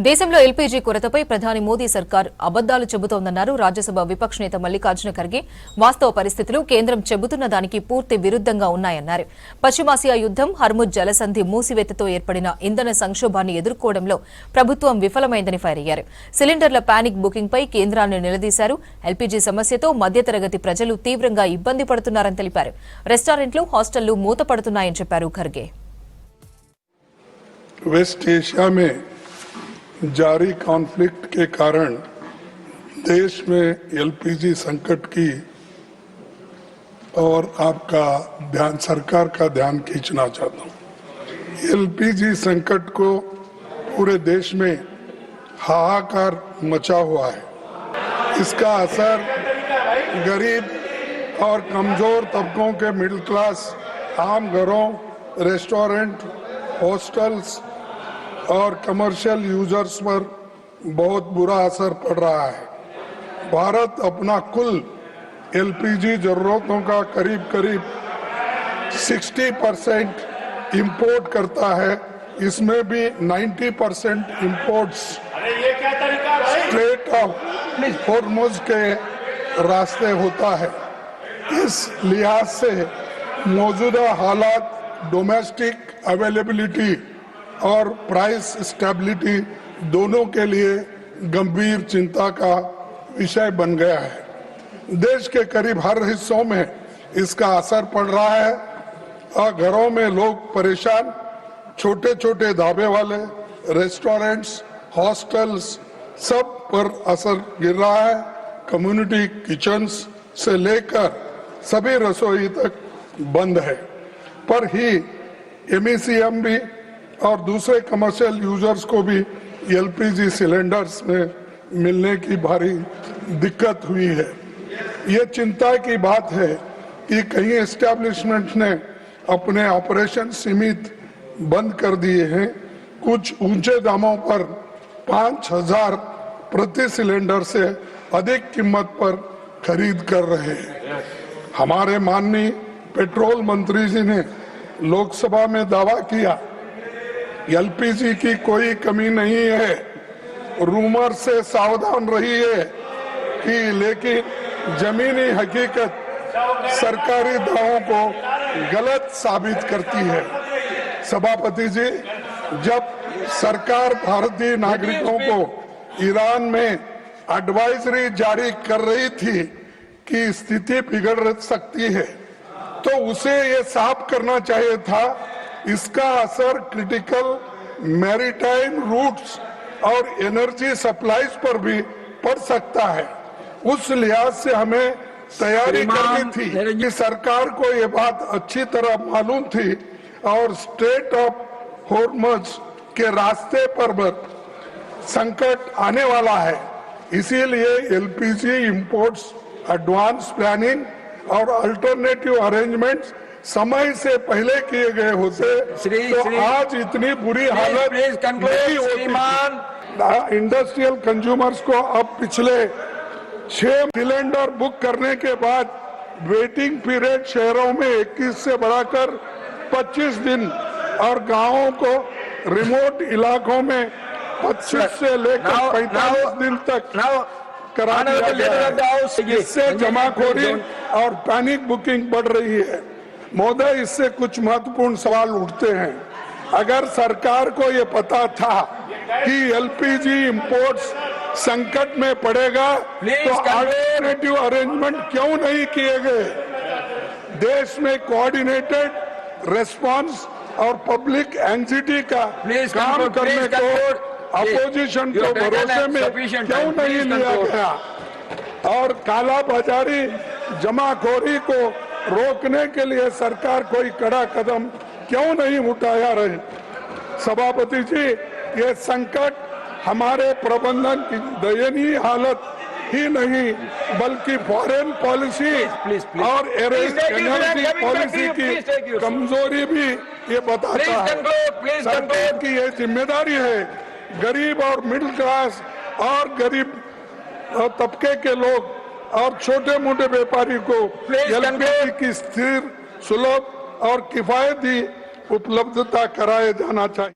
దేశంలో ఎల్పీజీ కొరతపై ప్రధాని మోదీ సర్కార్ అబద్దాలు చెబుతోందన్నారు రాజ్యసభ విపక్ష నేత మల్లికార్జున ఖర్గే. వాస్తవ పరిస్థితులు కేంద్రం చెబుతున్న దానికి పూర్తి విరుద్ధంగా ఉన్నాయన్నారు. పశ్చిమాసియా యుద్దం, హర్ముజ్ జలసంధి మూసివేతతో ఏర్పడిన ఇంధన సంక్షోభాన్ని ఎదుర్కోవడంలో ప్రభుత్వం విఫలమైందని ఫైర్ అయ్యారు. సిలిండర్ల పానిక్ బుకింగ్పై కేంద్రాన్ని నిలదీశారు. ఎల్పీజీ సమస్యతో మధ్యతరగతి ప్రజలు తీవ్రంగా ఇబ్బంది పడుతున్నారని తెలిపారు. రెస్టారెంట్లు, హాస్టళ్లు మూతపడుతున్నాయని చెప్పారు ఖర్గే. वेस्ट एशिया में जारी कॉन्फ्लिक्ट के कारण देश में एलपीजी संकट की और आपका ध्यान, सरकार का ध्यान खींचना चाहता हूं। एलपीजी संकट को पूरे देश में हाहाकार मचा हुआ है। इसका असर गरीब और कमजोर तबकों के मिडिल क्लास, आम घरों, रेस्टोरेंट, हॉस्टल्स और कमर्शियल यूजर्स पर बहुत बुरा असर पड़ रहा है। भारत अपना कुल एलपीजी जरूरतों का करीब 60% इंपोर्ट करता है। इसमें भी 90% इंपोर्ट्स स्ट्रेट ऑफ हॉर्मुज के रास्ते होता है। इस लिहाज से मौजूदा हालात डोमेस्टिक अवेलेबिलिटी और प्राइस स्टेबिलिटी दोनों के लिए गंभीर चिंता का विषय बन गया है। देश के करीब हर हिस्सों में इसका असर पड़ रहा है और घरों में लोग परेशान, छोटे छोटे ढाबे वाले, रेस्टोरेंट्स, हॉस्टल्स सब पर असर गिर रहा है। कम्युनिटी किचन्स से लेकर सभी रसोई तक बंद है। पर ही एमईसीएम भी और दूसरे कमर्शियल यूजर्स को भी एलपीजी सिलेंडर्स में मिलने की भारी दिक्कत हुई है। ये चिंता की बात है कि कई एस्टैब्लिशमेंट ने अपने ऑपरेशन सीमित बंद कर दिए हैं। कुछ ऊंचे दामों पर 5,000 प्रति सिलेंडर से अधिक कीमत पर खरीद कर रहे हैं। हमारे माननीय पेट्रोल मंत्री जी ने लोकसभा में दावा किया एलपीजी की कोई कमी नहीं है। रूमर से सावधान रहिए कि लेकिन जमीनी हकीकत सरकारी दावों को गलत साबित करती है। सभापति जी, जब सरकार भारतीय नागरिकों को ईरान में एडवाइजरी जारी कर रही थी कि स्थिति बिगड़ सकती है, तो उसे ये साफ करना चाहिए था इसका असर क्रिटिकल मैरीटाइम रूट्स और एनर्जी सप्लाईज पर भी पड़ सकता है। उस लिहाज से हमें तैयारी करनी थी कि सरकार को ये बात अच्छी तरह मालूम थी और स्ट्रेट ऑफ हॉर्मुज के रास्ते पर संकट आने वाला है। इसीलिए एलपीजी इंपोर्ट्स एडवांस प्लानिंग और अल्टरनेटिव अरेंजमेंट्स समय से पहले किए गए होते तो आज इतनी बुरी हालत नहीं होती। इंडस्ट्रियल कंज्यूमर्स को अब पिछले 6 सिलेंडर बुक करने के बाद वेटिंग पीरियड शहरों में 21 से बढ़ाकर 25 दिन और गांवों को रिमोट इलाकों में 25 से लेकर 45 दिन तक करा दिया गया है। इससे जमाखोरी और पैनिक बुकिंग बढ़ रही है। महोदय, इससे कुछ महत्वपूर्ण सवाल उठते हैं। अगर सरकार को ये पता था कि एलपीजी इंपोर्ट्स संकट में पड़ेगा तो अल्टरनेटिव अरेंजमेंट क्यों नहीं किए गए? देश में कोऑर्डिनेटेड रेस्पॉन्स और पब्लिक एंग्जाइटी का काम करने को अपोजिशन को भरोसे में क्यों नहीं लिया गया? और काला बाजारी, जमाखोरी को रोकने के लिए सरकार कोई कड़ा कदम क्यों नहीं उठाया रहे? सभापति जी, ये संकट हमारे प्रबंधन की दयनीय हालत ही नहीं बल्कि फॉरेन पॉलिसी और एनर्जी पॉलिसी की कमजोरी भी ये बताता है। सरकार की ये जिम्मेदारी है गरीब और मिडिल क्लास और गरीब तबके के लोग और छोटे मोटे व्यापारी को एलपीजी की स्थिर, सुलभ और किफायती उपलब्धता कराया जाना चाहिए।